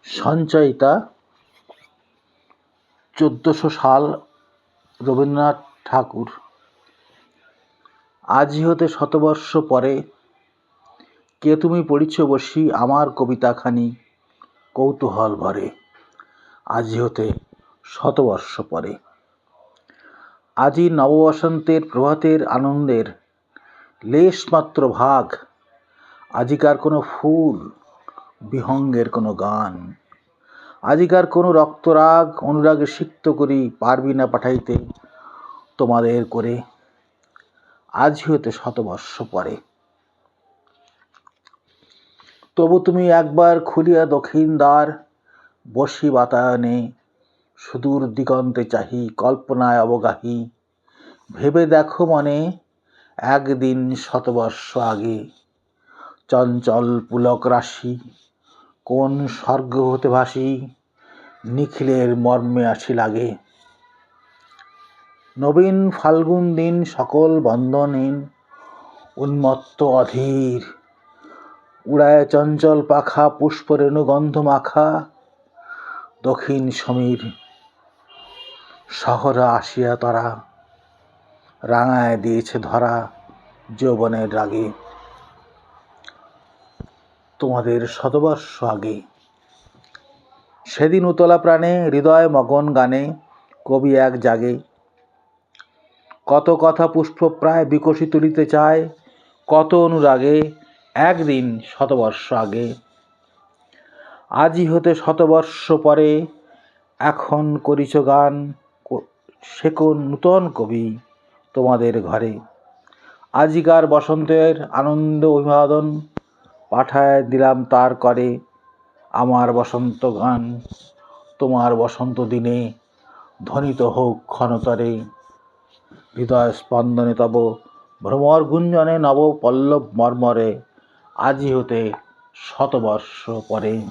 সঞ্চয়িতা ১৪০০ সাল রবীন্দ্রনাথ ঠাকুর। আজি হতে শতবর্ষ পরে কে তুমি পড়িছ বসি আমার কবিতাখানি কৌতূহল ভরে। আজি হতে শতবর্ষ পরে। আজি নববসন্তের প্রভাতের আনন্দের লেশমাত্র ভাগ। আজিকার কোনো ফুল বিহঙ্গের কোনো গান। আজিকার কোনো রক্তরাগ অনুরাগে সিক্ত করি পারবি না পাঠাইতে তোমাদের করে। আজি হতে শতবর্ষ পরে। তবু তুমি একবার খুলিয়া দক্ষিণ দ্বার, বসি বাতায়নে সুদূর দিগন্তে চাহি কল্পনায় অবগাহী। ভেবে দেখো মনে একদিন শতবর্ষ আগে চঞ্চল পুলক রাশি কোন স্বর্গ হতে ভাসি নিখিলের মর্মে আসি লাগে। নবীন ফাল্গুন দিন সকল বন্দনহীন উন্মত্ত অধীর, উড়ায় চঞ্চল পাখা পুষ্পরেণু গন্ধ মাখা। দক্ষিণ সমীর শহরে আসিয়া তারা রাঙায় দিয়েছে ধরা যৌবনের রাগে। তোমাদের শতবর্ষ আগে। সেদিন উতলা প্রাণে হৃদয় মগন গানে কবি এক জাগে। কত কথা পুষ্প প্রায় বিকশি তুলিতে চায় কত অনুরাগে একদিন শতবর্ষ আগে। আজি হতে শতবর্ষ পরে এখন করিছ গান সে কোন নূতন কবি তোমাদের ঘরে। আজিকার বসন্তের আনন্দ অভিবাদন পাঠায় দিলাম তার করে। আমার বসন্ত গান তোমার বসন্ত দিনে ধ্বনিত হোক ক্ষণতরে। হৃদয় স্পন্দনে তব ভ্রমর গুঞ্জনে নব পল্লব মর্মরে। আজি হতে শতবর্ষ পরে।